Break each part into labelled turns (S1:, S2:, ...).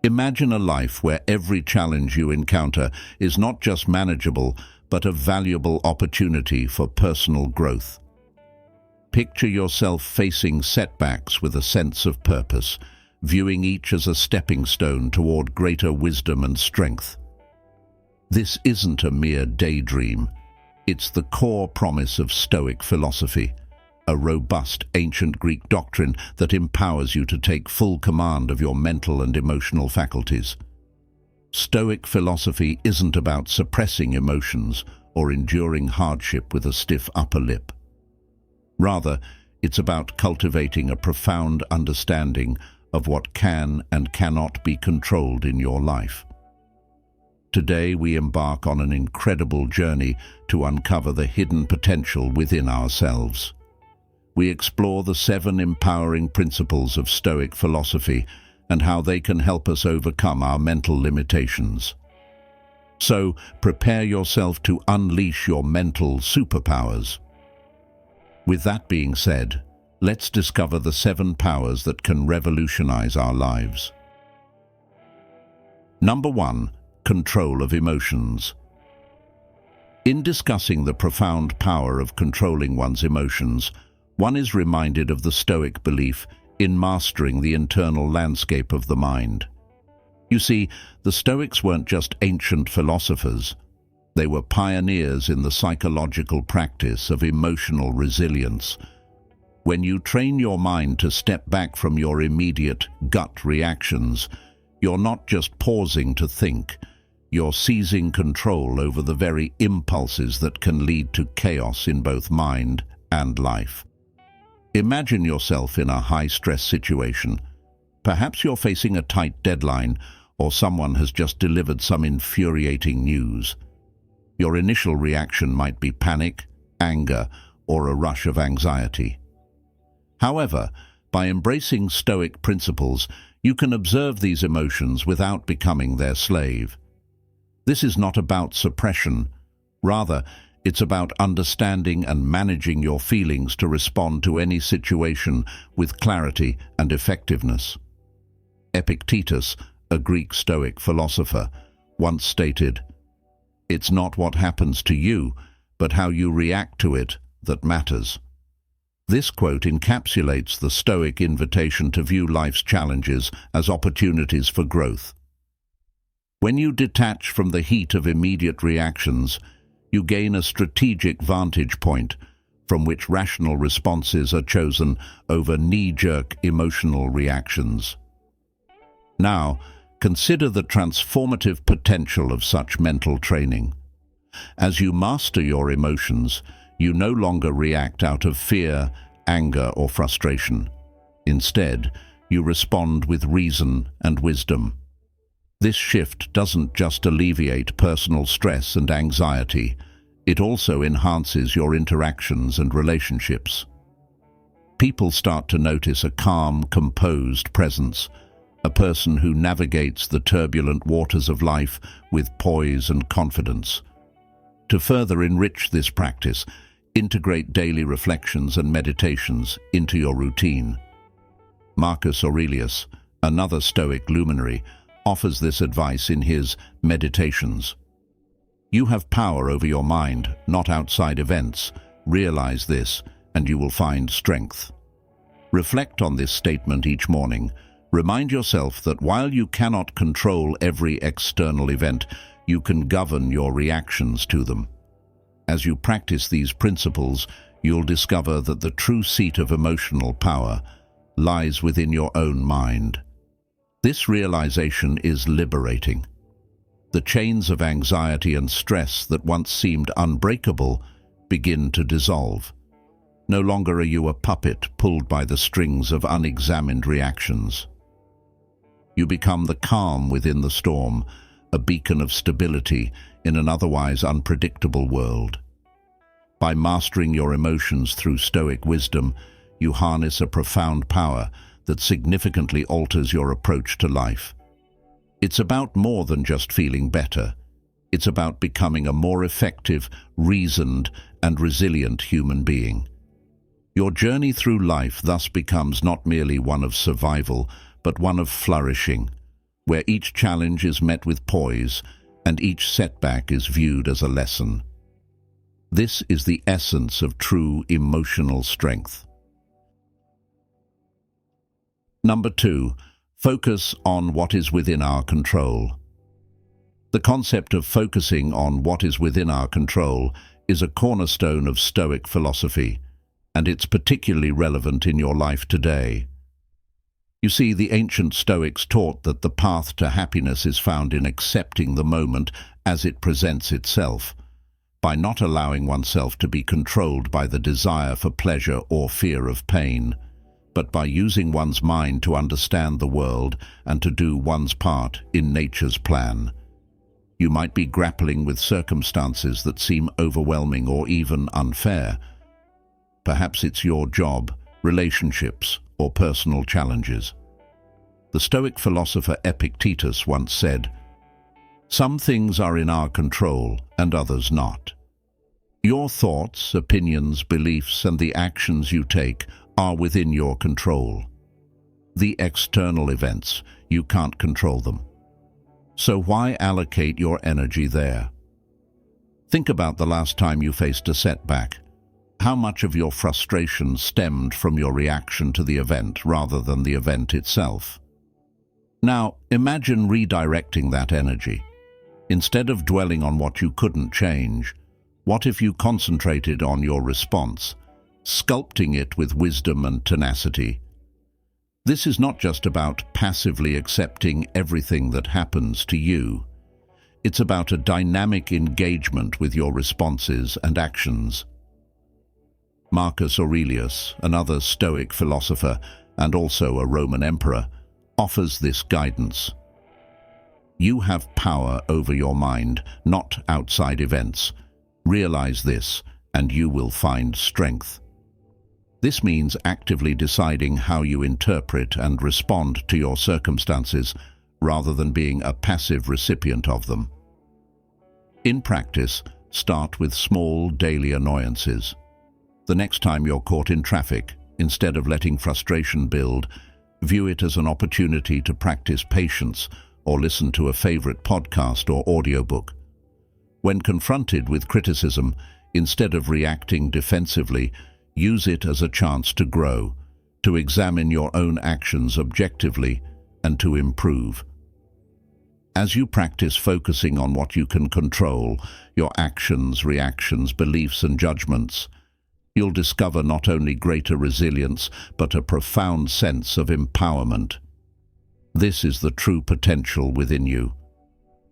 S1: Imagine a life where every challenge you encounter is not just manageable, but a valuable opportunity for personal growth. Picture yourself facing setbacks with a sense of purpose, viewing each as a stepping stone toward greater wisdom and strength. This isn't a mere daydream. It's the core promise of Stoic philosophy, a robust ancient Greek doctrine that empowers you to take full command of your mental and emotional faculties. Stoic philosophy isn't about suppressing emotions or enduring hardship with a stiff upper lip. Rather, it's about cultivating a profound understanding of what can and cannot be controlled in your life. Today we embark on an incredible journey to uncover the hidden potential within ourselves. We explore the 7 empowering principles of Stoic philosophy and how they can help us overcome our mental limitations. So, prepare yourself to unleash your mental superpowers. With that being said, let's discover the 7 powers that can revolutionize our lives. Number 1. Control of emotions. In discussing the profound power of controlling one's emotions, one is reminded of the Stoic belief in mastering the internal landscape of the mind. You see, the Stoics weren't just ancient philosophers. They were pioneers in the psychological practice of emotional resilience. When you train your mind to step back from your immediate gut reactions, you're not just pausing to think, you're seizing control over the very impulses that can lead to chaos in both mind and life. Imagine yourself in a high-stress situation. Perhaps you're facing a tight deadline, or someone has just delivered some infuriating news. Your initial reaction might be panic, anger, or a rush of anxiety. However, by embracing Stoic principles, you can observe these emotions without becoming their slave. This is not about suppression. Rather, it's about understanding and managing your feelings to respond to any situation with clarity and effectiveness. Epictetus, a Greek Stoic philosopher, once stated, "It's not what happens to you, but how you react to it that matters." This quote encapsulates the Stoic invitation to view life's challenges as opportunities for growth. When you detach from the heat of immediate reactions, you gain a strategic vantage point from which rational responses are chosen over knee-jerk emotional reactions. Now, consider the transformative potential of such mental training. As you master your emotions, you no longer react out of fear, anger, or frustration. Instead, you respond with reason and wisdom. This shift doesn't just alleviate personal stress and anxiety, it also enhances your interactions and relationships. People start to notice a calm, composed presence, a person who navigates the turbulent waters of life with poise and confidence. To further enrich this practice, integrate daily reflections and meditations into your routine. Marcus Aurelius, another Stoic luminary, offers this advice in his Meditations. You have power over your mind, not outside events. Realize this, and you will find strength. Reflect on this statement each morning. Remind yourself that while you cannot control every external event, you can govern your reactions to them. As you practice these principles, you'll discover that the true seat of emotional power lies within your own mind. This realization is liberating. The chains of anxiety and stress that once seemed unbreakable begin to dissolve. No longer are you a puppet pulled by the strings of unexamined reactions. You become the calm within the storm, a beacon of stability in an otherwise unpredictable world. By mastering your emotions through Stoic wisdom, you harness a profound power that significantly alters your approach to life. It's about more than just feeling better. It's about becoming a more effective, reasoned, and resilient human being. Your journey through life thus becomes not merely one of survival, but one of flourishing, where each challenge is met with poise and each setback is viewed as a lesson. This is the essence of true emotional strength. Number 2, focus on what is within our control. The concept of focusing on what is within our control is a cornerstone of Stoic philosophy, and it's particularly relevant in your life today. You see, the ancient Stoics taught that the path to happiness is found in accepting the moment as it presents itself, by not allowing oneself to be controlled by the desire for pleasure or fear of pain, but by using one's mind to understand the world and to do one's part in nature's plan. You might be grappling with circumstances that seem overwhelming or even unfair. Perhaps it's your job, relationships, or personal challenges. The Stoic philosopher Epictetus once said, "Some things are in our control and others not. Your thoughts, opinions, beliefs, and the actions you take are within your control. The external events, you can't control them. So why allocate your energy there?" Think about the last time you faced a setback. How much of your frustration stemmed from your reaction to the event rather than the event itself? Now, imagine redirecting that energy. Instead of dwelling on what you couldn't change, what if you concentrated on your response, sculpting it with wisdom and tenacity? This is not just about passively accepting everything that happens to you. It's about a dynamic engagement with your responses and actions. Marcus Aurelius, another Stoic philosopher and also a Roman emperor, offers this guidance. You have power over your mind, not outside events. Realize this, and you will find strength. This means actively deciding how you interpret and respond to your circumstances, rather than being a passive recipient of them. In practice, start with small daily annoyances. The next time you're caught in traffic, instead of letting frustration build, view it as an opportunity to practice patience or listen to a favorite podcast or audiobook. When confronted with criticism, instead of reacting defensively, use it as a chance to grow, to examine your own actions objectively, and to improve. As you practice focusing on what you can control, your actions, reactions, beliefs, and judgments, you'll discover not only greater resilience, but a profound sense of empowerment. This is the true potential within you,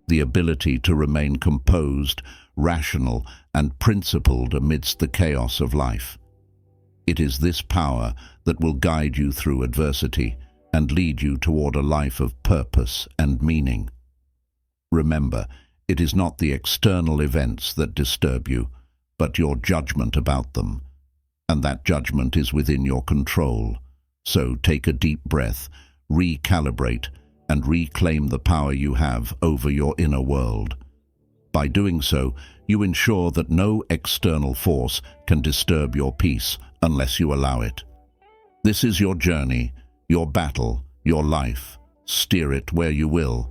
S1: the ability to remain composed, rational, and principled amidst the chaos of life. It is this power that will guide you through adversity and lead you toward a life of purpose and meaning. Remember, it is not the external events that disturb you, but your judgment about them. And that judgment is within your control. So take a deep breath, recalibrate, and reclaim the power you have over your inner world. By doing so, you ensure that no external force can disturb your peace unless you allow it. This is your journey, your battle, your life. Steer it where you will.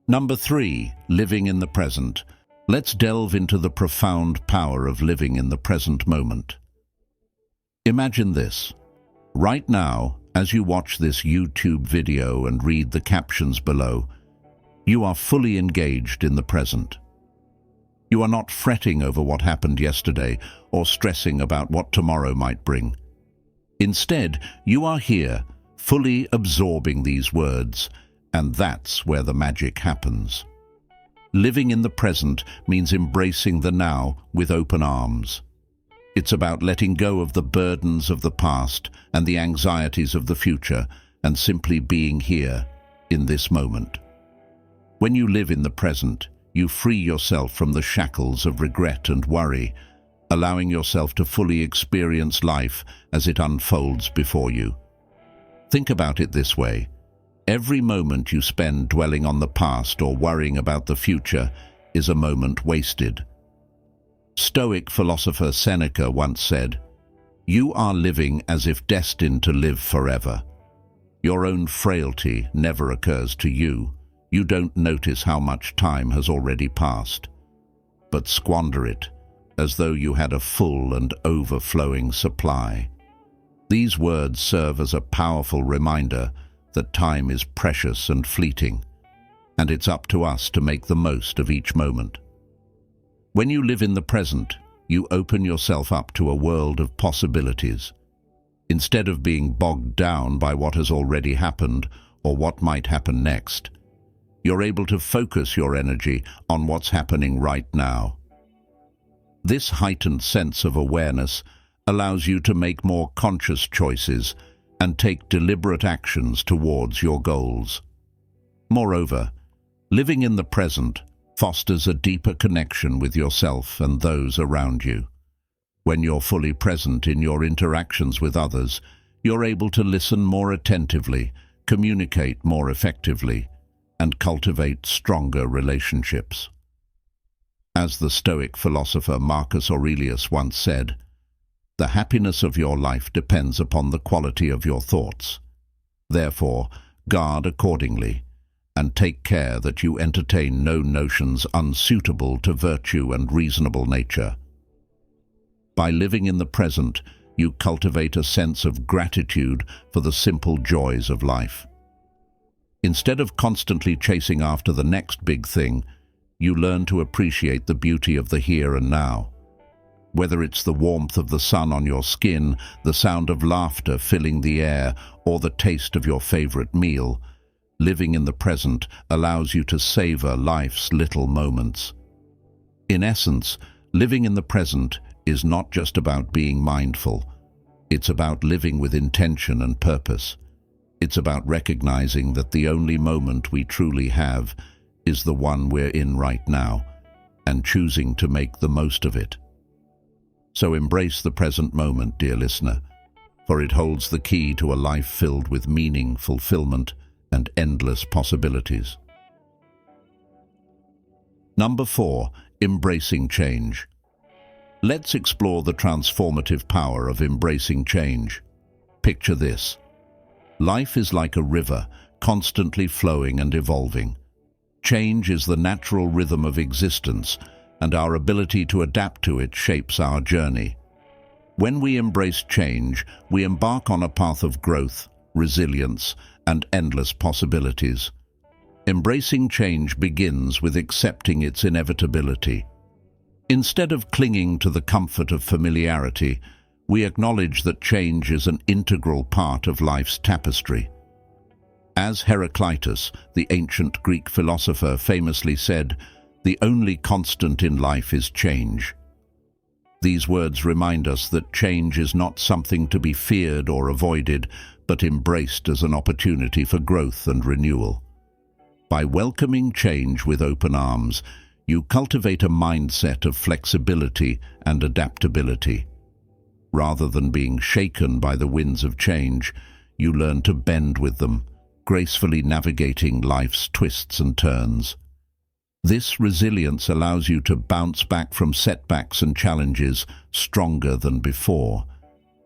S1: Number 3, living in the present. Let's delve into the profound power of living in the present moment. Imagine this. Right now, as you watch this YouTube video and read the captions below, you are fully engaged in the present. You are not fretting over what happened yesterday or stressing about what tomorrow might bring. Instead, you are here, fully absorbing these words, and that's where the magic happens. Living in the present means embracing the now with open arms. It's about letting go of the burdens of the past and the anxieties of the future and simply being here, in this moment. When you live in the present, you free yourself from the shackles of regret and worry, allowing yourself to fully experience life as it unfolds before you. Think about it this way. Every moment you spend dwelling on the past or worrying about the future is a moment wasted. Stoic philosopher Seneca once said, "You are living as if destined to live forever." Your own frailty never occurs to you. You don't notice how much time has already passed, but squander it as though you had a full and overflowing supply. These words serve as a powerful reminder that time is precious and fleeting, and it's up to us to make the most of each moment. When you live in the present, you open yourself up to a world of possibilities. Instead of being bogged down by what has already happened or what might happen next, you're able to focus your energy on what's happening right now. This heightened sense of awareness allows you to make more conscious choices and take deliberate actions towards your goals. Moreover, living in the present fosters a deeper connection with yourself and those around you. When you're fully present in your interactions with others, you're able to listen more attentively, communicate more effectively, and cultivate stronger relationships. As the Stoic philosopher Marcus Aurelius once said, "The happiness of your life depends upon the quality of your thoughts. Therefore, guard accordingly, and take care that you entertain no notions unsuitable to virtue and reasonable nature." By living in the present, you cultivate a sense of gratitude for the simple joys of life. Instead of constantly chasing after the next big thing, you learn to appreciate the beauty of the here and now. Whether it's the warmth of the sun on your skin, the sound of laughter filling the air, or the taste of your favorite meal, living in the present allows you to savor life's little moments. In essence, living in the present is not just about being mindful. It's about living with intention and purpose. It's about recognizing that the only moment we truly have is the one we're in right now, and choosing to make the most of it. So embrace the present moment, dear listener, for it holds the key to a life filled with meaning, fulfillment, and endless possibilities. Number 4, embracing change. Let's explore the transformative power of embracing change. Picture this. Life is like a river, constantly flowing and evolving. Change is the natural rhythm of existence, and our ability to adapt to it shapes our journey. When we embrace change, we embark on a path of growth, resilience, and endless possibilities. Embracing change begins with accepting its inevitability. Instead of clinging to the comfort of familiarity, we acknowledge that change is an integral part of life's tapestry. As Heraclitus, the ancient Greek philosopher, famously said, "The only constant in life is change." These words remind us that change is not something to be feared or avoided, but embraced as an opportunity for growth and renewal. By welcoming change with open arms, you cultivate a mindset of flexibility and adaptability. Rather than being shaken by the winds of change, you learn to bend with them, gracefully navigating life's twists and turns. This resilience allows you to bounce back from setbacks and challenges stronger than before,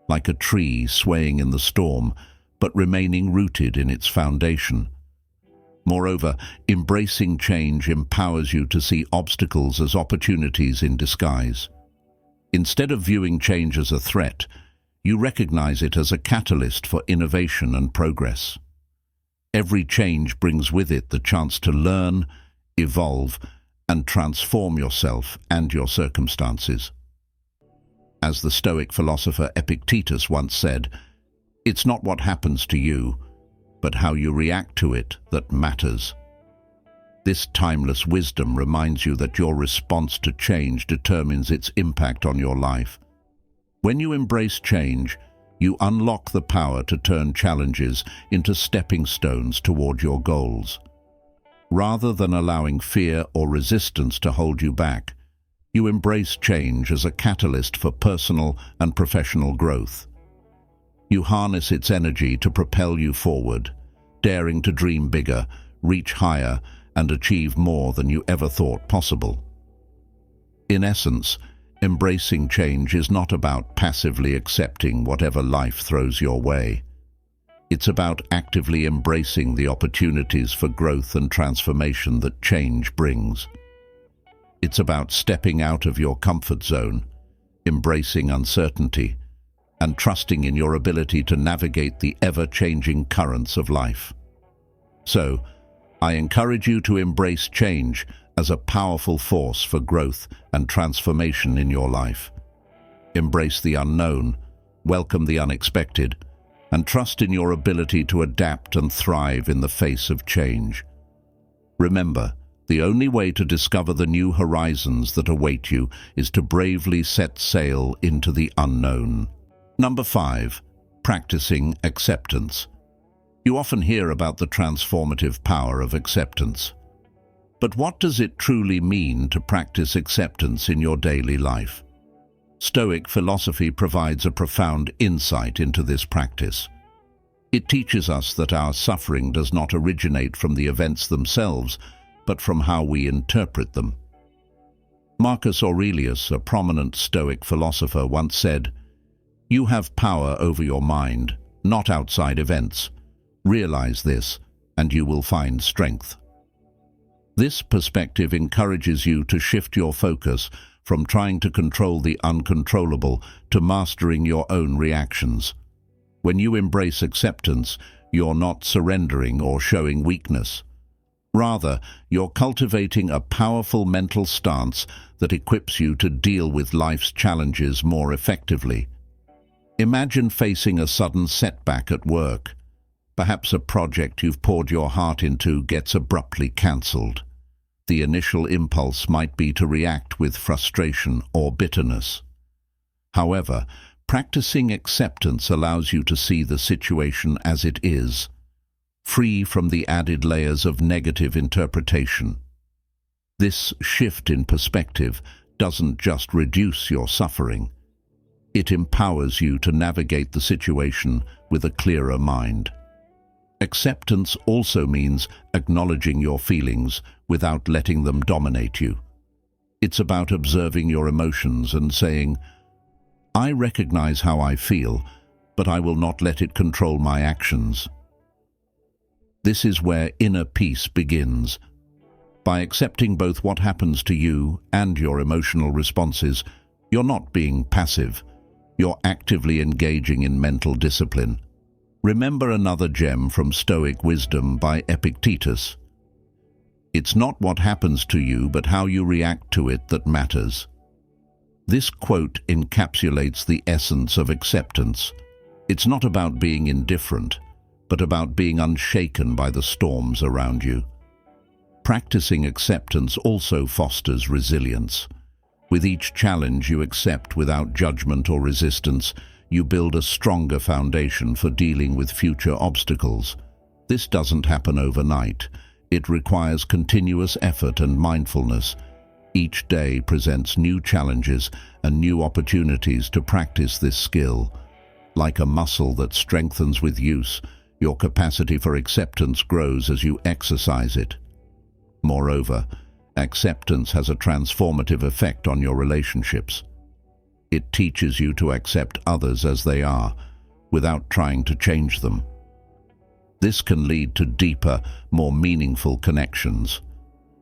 S1: like a tree swaying in the storm, but remaining rooted in its foundation. Moreover, embracing change empowers you to see obstacles as opportunities in disguise. Instead of viewing change as a threat, you recognize it as a catalyst for innovation and progress. Every change brings with it the chance to learn, evolve, and transform yourself and your circumstances. As the Stoic philosopher Epictetus once said, "It's not what happens to you, but how you react to it that matters." This timeless wisdom reminds you that your response to change determines its impact on your life. When you embrace change, you unlock the power to turn challenges into stepping stones toward your goals. Rather than allowing fear or resistance to hold you back, you embrace change as a catalyst for personal and professional growth. You harness its energy to propel you forward, daring to dream bigger, reach higher, and achieve more than you ever thought possible. In essence, embracing change is not about passively accepting whatever life throws your way. It's about actively embracing the opportunities for growth and transformation that change brings. It's about stepping out of your comfort zone, embracing uncertainty, and trusting in your ability to navigate the ever-changing currents of life. So, I encourage you to embrace change as a powerful force for growth and transformation in your life. Embrace the unknown, welcome the unexpected, and trust in your ability to adapt and thrive in the face of change. Remember, the only way to discover the new horizons that await you is to bravely set sail into the unknown. Number 5. Practicing acceptance. You often hear about the transformative power of acceptance. But what does it truly mean to practice acceptance in your daily life? Stoic philosophy provides a profound insight into this practice. It teaches us that our suffering does not originate from the events themselves, but from how we interpret them. Marcus Aurelius, a prominent Stoic philosopher, once said, "You have power over your mind, not outside events. Realize this, and you will find strength." This perspective encourages you to shift your focus from trying to control the uncontrollable to mastering your own reactions. When you embrace acceptance, you're not surrendering or showing weakness. Rather, you're cultivating a powerful mental stance that equips you to deal with life's challenges more effectively. Imagine facing a sudden setback at work. Perhaps a project you've poured your heart into gets abruptly cancelled. The initial impulse might be to react with frustration or bitterness. However, practicing acceptance allows you to see the situation as it is, free from the added layers of negative interpretation. This shift in perspective doesn't just reduce your suffering. It empowers you to navigate the situation with a clearer mind. Acceptance also means acknowledging your feelings without letting them dominate you. It's about observing your emotions and saying, "I recognize how I feel, but I will not let it control my actions." This is where inner peace begins. By accepting both what happens to you and your emotional responses, you're not being passive. You're actively engaging in mental discipline. Remember another gem from Stoic wisdom by Epictetus. It's not what happens to you, but how you react to it that matters. This quote encapsulates the essence of acceptance. It's not about being indifferent, but about being unshaken by the storms around you. Practicing acceptance also fosters resilience. With each challenge you accept without judgment or resistance, you build a stronger foundation for dealing with future obstacles. This doesn't happen overnight. It requires continuous effort and mindfulness. Each day presents new challenges and new opportunities to practice this skill. Like a muscle that strengthens with use, your capacity for acceptance grows as you exercise it. Moreover, acceptance has a transformative effect on your relationships. It teaches you to accept others as they are, without trying to change them. This can lead to deeper, more meaningful connections.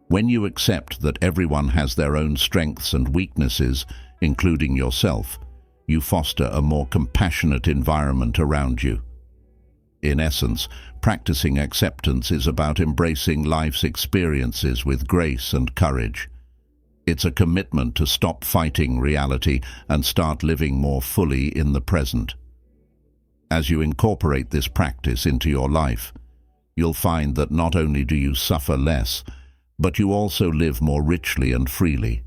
S1: When you accept that everyone has their own strengths and weaknesses, including yourself, you foster a more compassionate environment around you. In essence, practicing acceptance is about embracing life's experiences with grace and courage. It's a commitment to stop fighting reality and start living more fully in the present. As you incorporate this practice into your life, you'll find that not only do you suffer less, but you also live more richly and freely.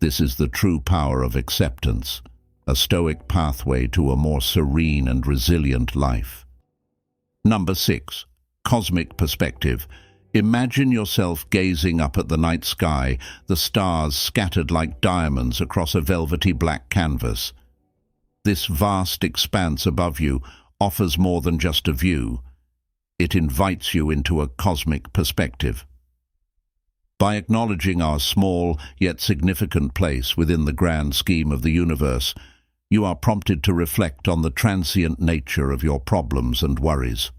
S1: This is the true power of acceptance, a Stoic pathway to a more serene and resilient life. Number 6. Cosmic perspective. Imagine yourself gazing up at the night sky, the stars scattered like diamonds across a velvety black canvas. This vast expanse above you offers more than just a view. It invites you into a cosmic perspective. By acknowledging our small yet significant place within the grand scheme of the universe, you are prompted to reflect on the transient nature of your problems and worries.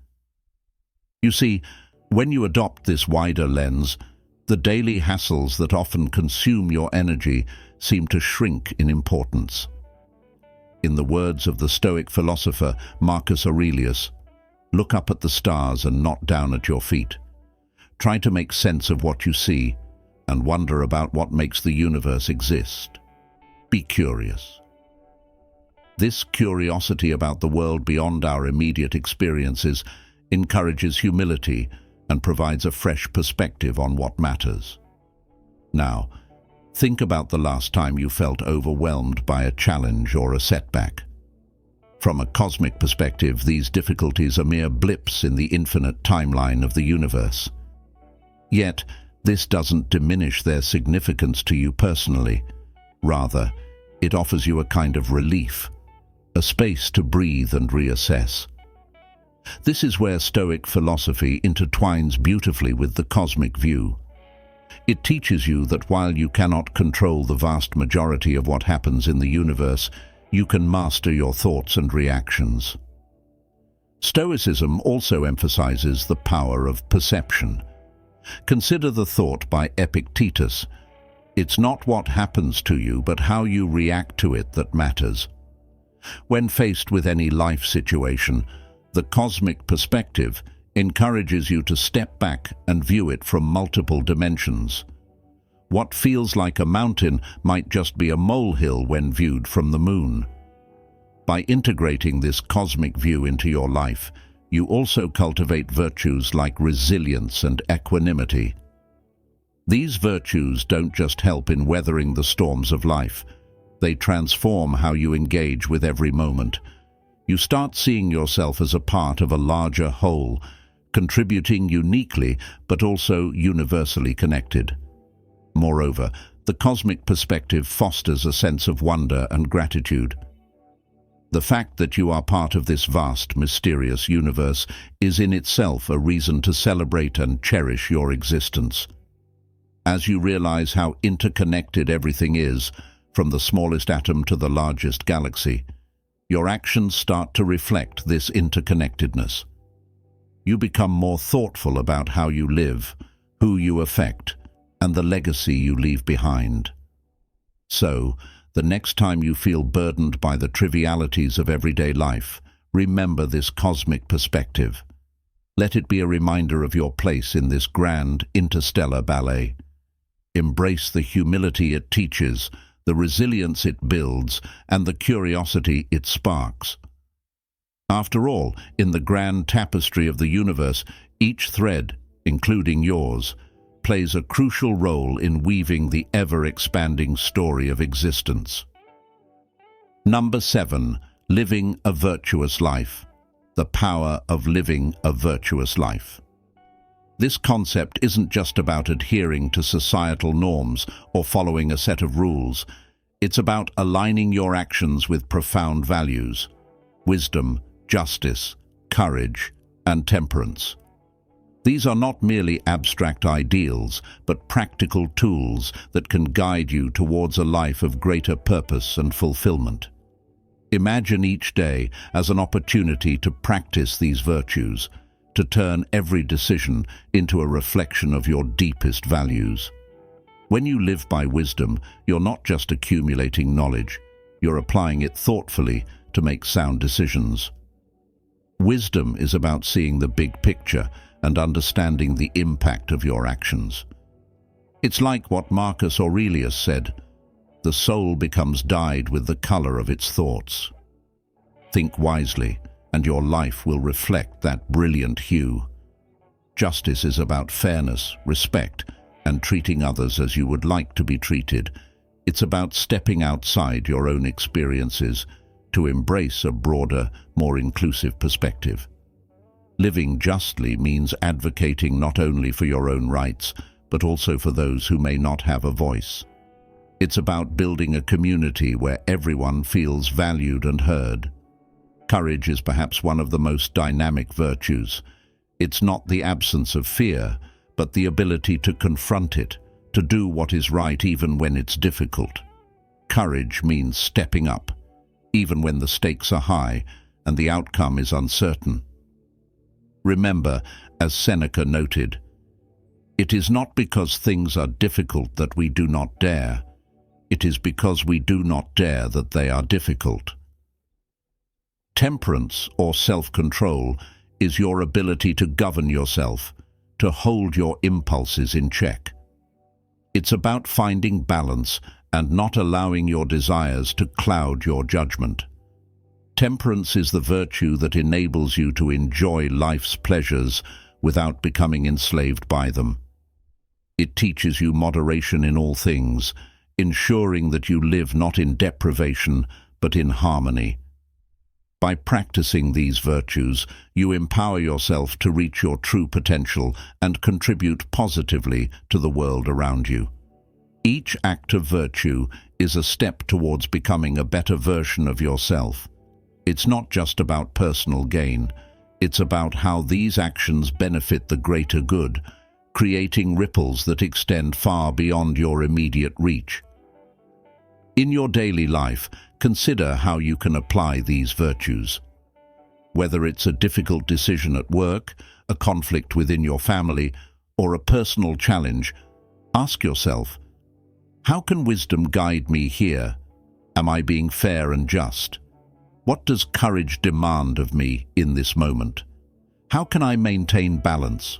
S1: You see, when you adopt this wider lens, the daily hassles that often consume your energy seem to shrink in importance. In the words of the Stoic philosopher Marcus Aurelius, look up at the stars and not down at your feet. Try to make sense of what you see and wonder about what makes the universe exist. Be curious. This curiosity about the world beyond our immediate experiences encourages humility and provides a fresh perspective on what matters. Now, think about the last time you felt overwhelmed by a challenge or a setback. From a cosmic perspective, these difficulties are mere blips in the infinite timeline of the universe. Yet, this doesn't diminish their significance to you personally. Rather, it offers you a kind of relief, a space to breathe and reassess. This is where Stoic philosophy intertwines beautifully with the cosmic view. It teaches you that while you cannot control the vast majority of what happens in the universe, you can master your thoughts and reactions. Stoicism also emphasizes the power of perception. Consider the thought by Epictetus, "It's not what happens to you, but how you react to it that matters." When faced with any life situation, the cosmic perspective encourages you to step back and view it from multiple dimensions. What feels like a mountain might just be a molehill when viewed from the moon. By integrating this cosmic view into your life, you also cultivate virtues like resilience and equanimity. These virtues don't just help in weathering the storms of life. They transform how you engage with every moment. You start seeing yourself as a part of a larger whole, contributing uniquely but also universally connected. Moreover, the cosmic perspective fosters a sense of wonder and gratitude. The fact that you are part of this vast, mysterious universe is in itself a reason to celebrate and cherish your existence. As you realize how interconnected everything is, from the smallest atom to the largest galaxy, your actions start to reflect this interconnectedness. You become more thoughtful about how you live, who you affect, and the legacy you leave behind. So, the next time you feel burdened by the trivialities of everyday life, remember this cosmic perspective. Let it be a reminder of your place in this grand interstellar ballet. Embrace the humility it teaches, the resilience it builds, and the curiosity it sparks. After all, in the grand tapestry of the universe, each thread, including yours, plays a crucial role in weaving the ever-expanding story of existence. Number 7. Living a virtuous life. The power of living a virtuous life. This concept isn't just about adhering to societal norms or following a set of rules. It's about aligning your actions with profound values: wisdom, justice, courage, and temperance. These are not merely abstract ideals, but practical tools that can guide you towards a life of greater purpose and fulfillment. Imagine each day as an opportunity to practice these virtues, to turn every decision into a reflection of your deepest values. When you live by wisdom, you're not just accumulating knowledge, you're applying it thoughtfully to make sound decisions. Wisdom is about seeing the big picture and understanding the impact of your actions. It's like what Marcus Aurelius said, "The soul becomes dyed with the color of its thoughts." Think wisely, and your life will reflect that brilliant hue. Justice is about fairness, respect, and treating others as you would like to be treated. It's about stepping outside your own experiences to embrace a broader, more inclusive perspective. Living justly means advocating not only for your own rights, but also for those who may not have a voice. It's about building a community where everyone feels valued and heard. Courage is perhaps one of the most dynamic virtues. It's not the absence of fear, but the ability to confront it, to do what is right even when it's difficult. Courage means stepping up, even when the stakes are high and the outcome is uncertain. Remember, As Seneca noted, "It is not because things are difficult that we do not dare. It is because we do not dare that they are difficult." Temperance, or self-control, is your ability to govern yourself, to hold your impulses in check. It's about finding balance and not allowing your desires to cloud your judgment. Temperance is the virtue that enables you to enjoy life's pleasures without becoming enslaved by them. It teaches you moderation in all things, ensuring that you live not in deprivation but in harmony. By practicing these virtues, you empower yourself to reach your true potential and contribute positively to the world around you. Each act of virtue is a step towards becoming a better version of yourself. It's not just about personal gain. It's about how these actions benefit the greater good, creating ripples that extend far beyond your immediate reach. In your daily life, consider how you can apply these virtues. Whether it's a difficult decision at work, a conflict within your family, or a personal challenge, ask yourself, how can wisdom guide me here? Am I being fair and just? What does courage demand of me in this moment? How can I maintain balance?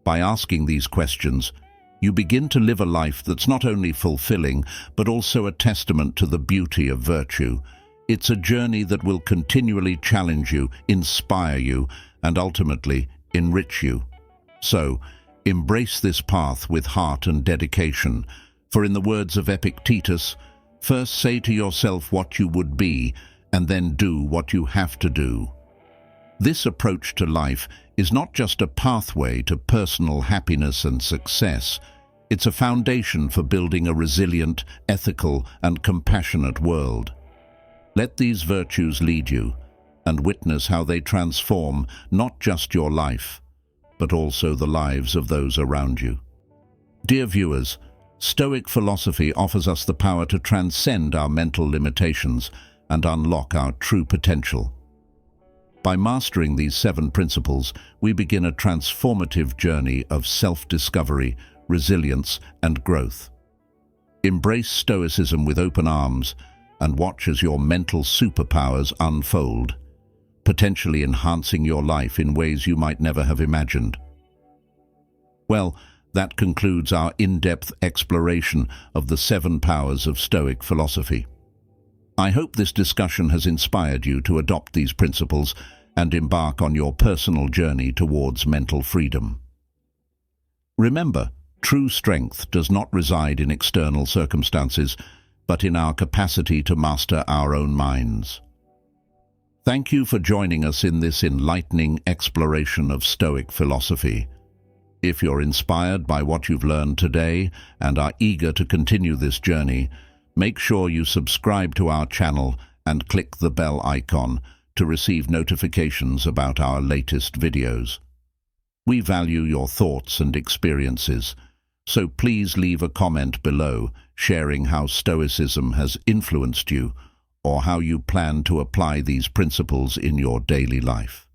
S1: By asking these questions, you begin to live a life that's not only fulfilling, but also a testament to the beauty of virtue. It's a journey that will continually challenge you, inspire you, and ultimately enrich you. So, embrace this path with heart and dedication, for in the words of Epictetus, first say to yourself what you would be, and then do what you have to do. This approach to life is not just a pathway to personal happiness and success. It's a foundation for building a resilient, ethical, and compassionate world. Let these virtues lead you, and witness how they transform not just your life, but also the lives of those around you. Dear viewers, Stoic philosophy offers us the power to transcend our mental limitations and unlock our true potential. By mastering these 7 principles, we begin a transformative journey of self-discovery, resilience, and growth. Embrace Stoicism with open arms and watch as your mental superpowers unfold, potentially enhancing your life in ways you might never have imagined. Well, that concludes our in-depth exploration of the 7 powers of Stoic philosophy. I hope this discussion has inspired you to adopt these principles and embark on your personal journey towards mental freedom. Remember, true strength does not reside in external circumstances, but in our capacity to master our own minds. Thank you for joining us in this enlightening exploration of Stoic philosophy. If you're inspired by what you've learned today and are eager to continue this journey, make sure you subscribe to our channel and click the bell icon to receive notifications about our latest videos. We value your thoughts and experiences, so please leave a comment below sharing how Stoicism has influenced you or how you plan to apply these principles in your daily life.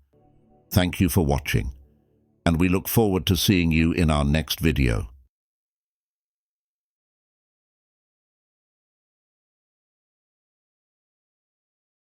S1: Thank you for watching, and we look forward to seeing you in our next video.